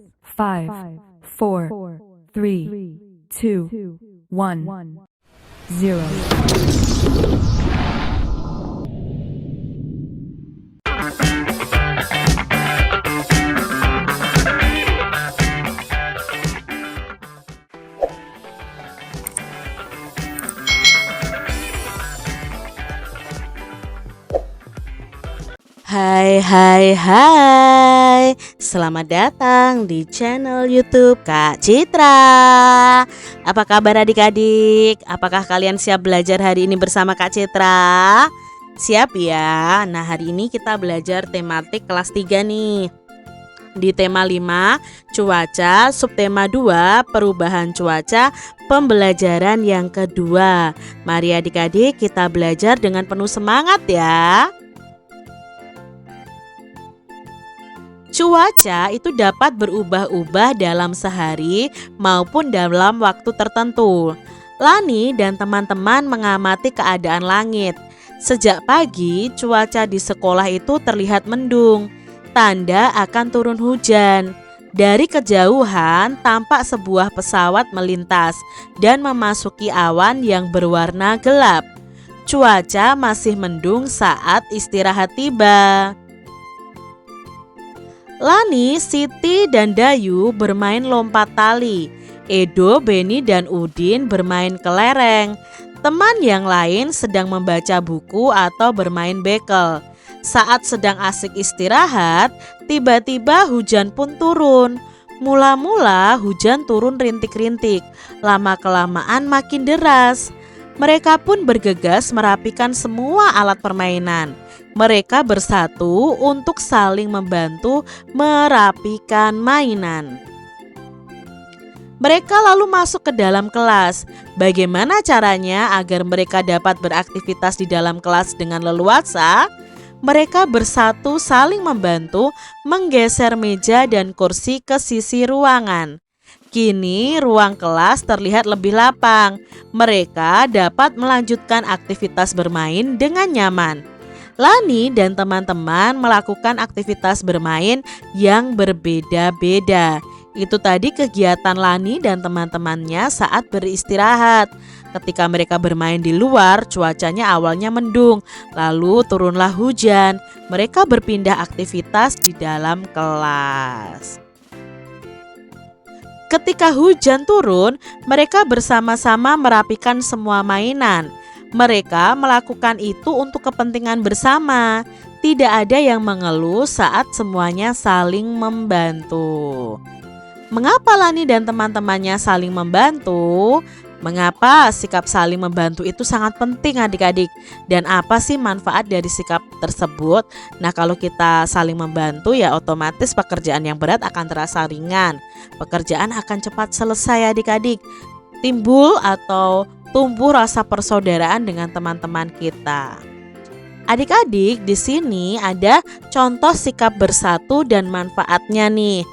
5, 4, 3, 2, 1, 0. Hai, selamat datang di channel YouTube Kak Citra. Apa kabar adik-adik? Apakah kalian siap belajar hari ini bersama Kak Citra? Siap ya? Nah, hari ini kita belajar tematik kelas 3 nih. Di tema 5, cuaca, subtema 2, perubahan cuaca, pembelajaran yang kedua. Mari adik-adik kita belajar dengan penuh semangat ya. Cuaca itu dapat berubah-ubah dalam sehari maupun dalam waktu tertentu. Lani dan teman-teman mengamati keadaan langit. Sejak pagi, cuaca di sekolah itu terlihat mendung, tanda akan turun hujan. Dari kejauhan, tampak sebuah pesawat melintas dan memasuki awan yang berwarna gelap. Cuaca masih mendung saat istirahat tiba. Lani, Siti, dan Dayu bermain lompat tali. Edo, Beni, dan Udin bermain kelereng. Teman yang lain sedang membaca buku atau bermain bekel. Saat sedang asik istirahat, tiba-tiba hujan pun turun. Mula-mula hujan turun rintik-rintik, lama-kelamaan makin deras. Mereka pun bergegas merapikan semua alat permainan. Mereka bersatu untuk saling membantu merapikan mainan. Mereka lalu masuk ke dalam kelas. Bagaimana caranya agar mereka dapat beraktivitas di dalam kelas dengan leluasa? Mereka bersatu saling membantu menggeser meja dan kursi ke sisi ruangan. Kini ruang kelas terlihat lebih lapang. Mereka dapat melanjutkan aktivitas bermain dengan nyaman. Lani dan teman-teman melakukan aktivitas bermain yang berbeda-beda. Itu tadi kegiatan Lani dan teman-temannya saat beristirahat. Ketika mereka bermain di luar, cuacanya awalnya mendung, lalu turunlah hujan. Mereka berpindah aktivitas di dalam kelas. Ketika hujan turun, mereka bersama-sama merapikan semua mainan. Mereka melakukan itu untuk kepentingan bersama. Tidak ada yang mengeluh saat semuanya saling membantu. Mengapa Lani dan teman-temannya saling membantu? Mengapa sikap saling membantu itu sangat penting adik-adik? Dan apa sih manfaat dari sikap tersebut? Nah, kalau kita saling membantu ya otomatis pekerjaan yang berat akan terasa ringan. Pekerjaan akan cepat selesai adik-adik. Timbul atau tumbuh rasa persaudaraan dengan teman-teman kita. Adik-adik, di sini ada contoh sikap bersatu dan manfaatnya nih.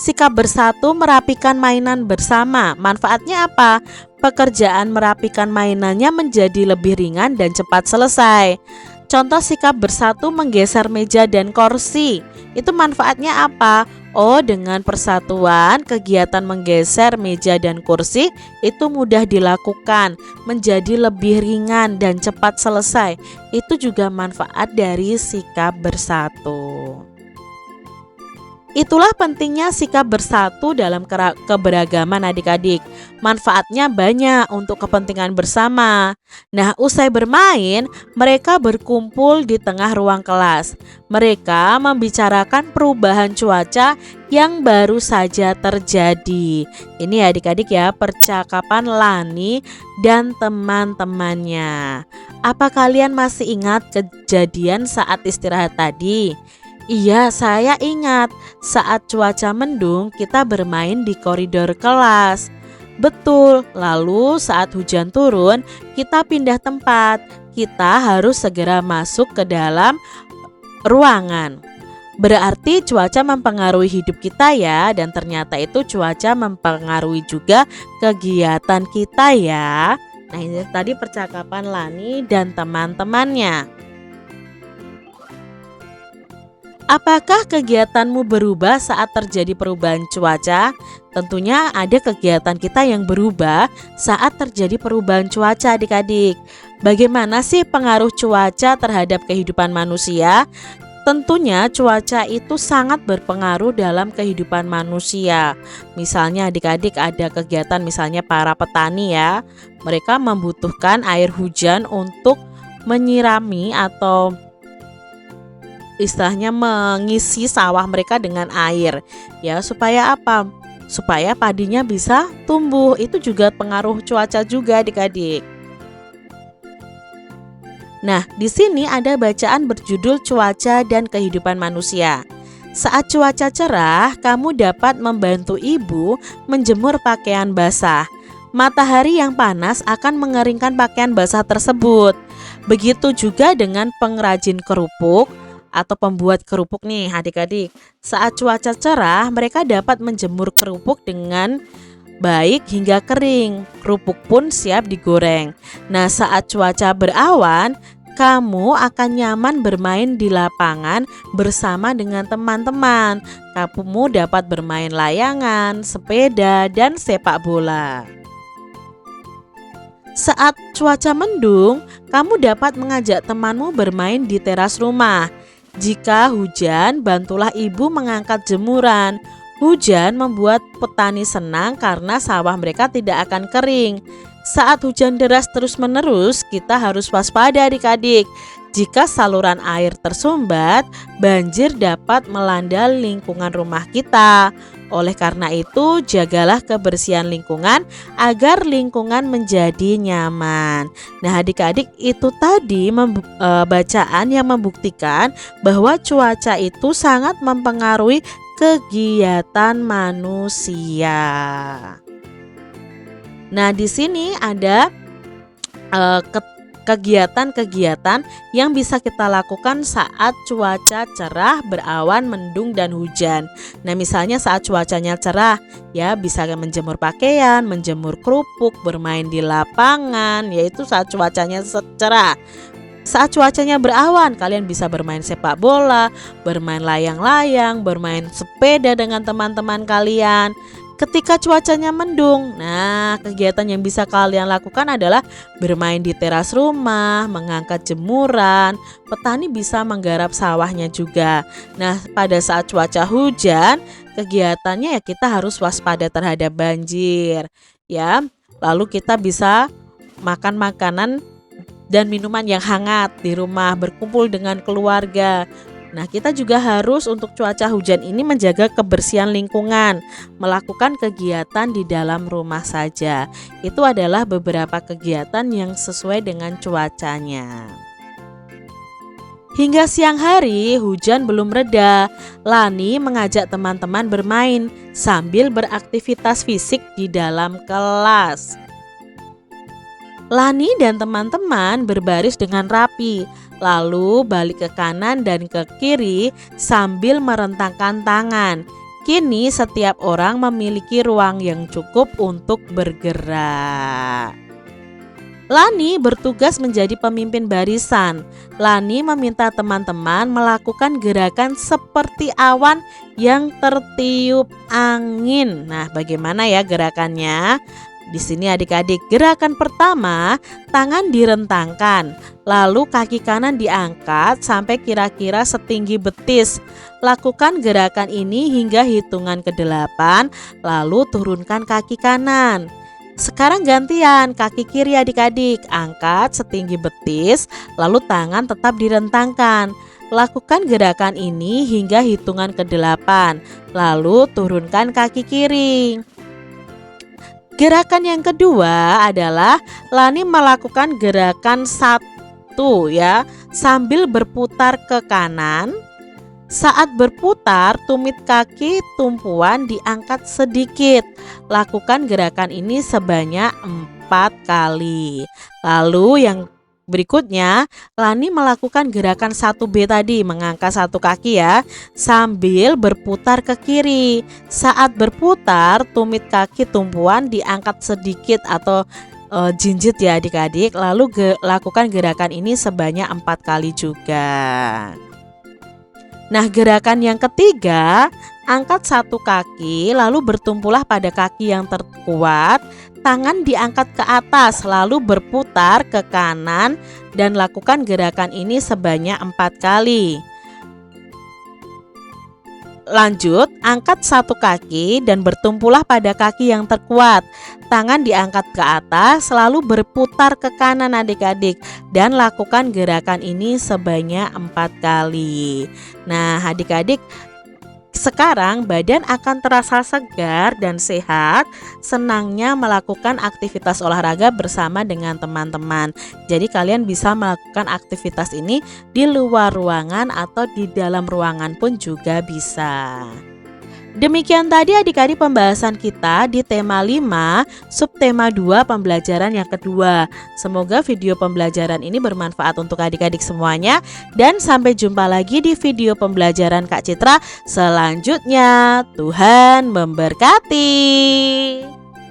Sikap bersatu merapikan mainan bersama. Manfaatnya apa? Pekerjaan merapikan mainannya menjadi lebih ringan dan cepat selesai. Contoh sikap bersatu menggeser meja dan kursi. Itu manfaatnya apa? Oh, dengan persatuan, kegiatan menggeser meja dan kursi itu mudah dilakukan, menjadi lebih ringan dan cepat selesai. Itu juga manfaat dari sikap bersatu. Itulah pentingnya sikap bersatu dalam keberagaman adik-adik. Manfaatnya banyak untuk kepentingan bersama. Nah, usai bermain, mereka berkumpul di tengah ruang kelas. Mereka membicarakan perubahan cuaca yang baru saja terjadi. Ini adik-adik ya, percakapan Lani dan teman-temannya. Apa kalian masih ingat kejadian saat istirahat tadi? Iya, saya ingat saat cuaca mendung kita bermain di koridor kelas. Betul, lalu saat hujan turun kita pindah tempat. Kita harus segera masuk ke dalam ruangan. Berarti cuaca mempengaruhi hidup kita ya, dan ternyata itu cuaca mempengaruhi juga kegiatan kita ya. Nah, ini tadi percakapan Lani dan teman-temannya. Apakah kegiatanmu berubah saat terjadi perubahan cuaca? Tentunya ada kegiatan kita yang berubah saat terjadi perubahan cuaca, adik-adik. Bagaimana sih pengaruh cuaca terhadap kehidupan manusia? Tentunya cuaca itu sangat berpengaruh dalam kehidupan manusia. Misalnya adik-adik ada kegiatan misalnya para petani ya. Mereka membutuhkan air hujan untuk menyirami atau istilahnya mengisi sawah mereka dengan air ya, supaya apa? Supaya padinya bisa tumbuh. Itu juga pengaruh cuaca juga adik-adik. Nah, di sini ada bacaan berjudul Cuaca dan Kehidupan Manusia. Saat cuaca cerah, kamu dapat membantu ibu menjemur pakaian basah. Matahari yang panas akan mengeringkan pakaian basah tersebut. Begitu juga dengan pengrajin kerupuk atau pembuat kerupuk nih adik-adik. Saat cuaca cerah, mereka dapat menjemur kerupuk dengan baik hingga kering. Kerupuk pun siap digoreng. Nah, saat cuaca berawan, kamu akan nyaman bermain di lapangan bersama dengan teman-teman. Kamu dapat bermain layangan, sepeda, dan sepak bola. Saat cuaca mendung, kamu dapat mengajak temanmu bermain di teras rumah. Jika hujan, bantulah ibu mengangkat jemuran. Hujan membuat petani senang karena sawah mereka tidak akan kering. Saat hujan deras terus-menerus, kita harus waspada adik-adik. Jika saluran air tersumbat, banjir dapat melanda lingkungan rumah kita. Oleh karena itu, jagalah kebersihan lingkungan agar lingkungan menjadi nyaman. Nah, adik-adik, itu tadi bacaan yang membuktikan bahwa cuaca itu sangat mempengaruhi kegiatan manusia. Nah, di sini ada kegiatan-kegiatan yang bisa kita lakukan saat cuaca cerah, berawan, mendung, dan hujan. Nah, misalnya saat cuacanya cerah, ya bisa menjemur pakaian, menjemur kerupuk, bermain di lapangan, yaitu saat cuacanya cerah. Saat cuacanya berawan, kalian bisa bermain sepak bola, bermain layang-layang, bermain sepeda dengan teman-teman kalian. Ketika cuacanya mendung, nah kegiatan yang bisa kalian lakukan adalah bermain di teras rumah, mengangkat jemuran. Petani bisa menggarap sawahnya juga. Nah, pada saat cuaca hujan, kegiatannya ya kita harus waspada terhadap banjir, ya. Lalu kita bisa makan makanan dan minuman yang hangat di rumah, berkumpul dengan keluarga. Nah, kita juga harus untuk cuaca hujan ini menjaga kebersihan lingkungan, melakukan kegiatan di dalam rumah saja. Itu adalah beberapa kegiatan yang sesuai dengan cuacanya. Hingga siang hari, hujan belum reda. Lani mengajak teman-teman bermain sambil beraktivitas fisik di dalam kelas. Lani dan teman-teman berbaris dengan rapi, lalu balik ke kanan dan ke kiri sambil merentangkan tangan. Kini setiap orang memiliki ruang yang cukup untuk bergerak. Lani bertugas menjadi pemimpin barisan. Lani meminta teman-teman melakukan gerakan seperti awan yang tertiup angin. Nah, bagaimana ya gerakannya? Di sini adik-adik, gerakan pertama, tangan direntangkan, lalu kaki kanan diangkat sampai kira-kira setinggi betis. Lakukan gerakan ini hingga hitungan ke-8, lalu turunkan kaki kanan. Sekarang gantian, kaki kiri adik-adik, angkat setinggi betis, lalu tangan tetap direntangkan. Lakukan gerakan ini hingga hitungan ke-8, lalu turunkan kaki kiri. Gerakan yang kedua adalah Lani melakukan gerakan 1 ya, sambil berputar ke kanan. Saat berputar, tumit kaki tumpuan diangkat sedikit. Lakukan gerakan ini sebanyak 4 kali. Lalu yang berikutnya, Lani melakukan gerakan 1B tadi, mengangkat 1 kaki ya, sambil berputar ke kiri. Saat berputar, tumit kaki tumpuan diangkat sedikit atau jinjit ya adik-adik. Lalu lakukan gerakan ini sebanyak 4 kali juga. Nah, gerakan yang ketiga, angkat satu kaki lalu bertumpulah pada kaki yang terkuat, tangan diangkat ke atas lalu berputar ke kanan dan lakukan gerakan ini sebanyak 4 kali. Lanjut, angkat satu kaki dan bertumpulah pada kaki yang terkuat. Tangan diangkat ke atas, lalu berputar ke kanan adik-adik. Dan lakukan gerakan ini sebanyak 4 kali. Nah adik-adik, sekarang badan akan terasa segar dan sehat, senangnya melakukan aktivitas olahraga bersama dengan teman-teman. Jadi kalian bisa melakukan aktivitas ini di luar ruangan atau di dalam ruangan pun juga bisa. Demikian tadi adik-adik pembahasan kita di tema 5, subtema 2 pembelajaran yang kedua. Semoga video pembelajaran ini bermanfaat untuk adik-adik semuanya. Dan sampai jumpa lagi di video pembelajaran Kak Citra selanjutnya. Tuhan memberkati.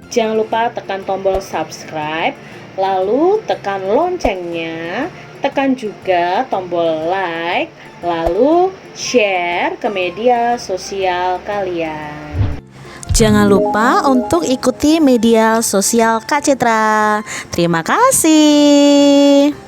Jangan lupa tekan tombol subscribe, lalu tekan loncengnya, tekan juga tombol like, lalu share ke media sosial kalian. Jangan lupa untuk ikuti media sosial Kak Citra. Terima kasih.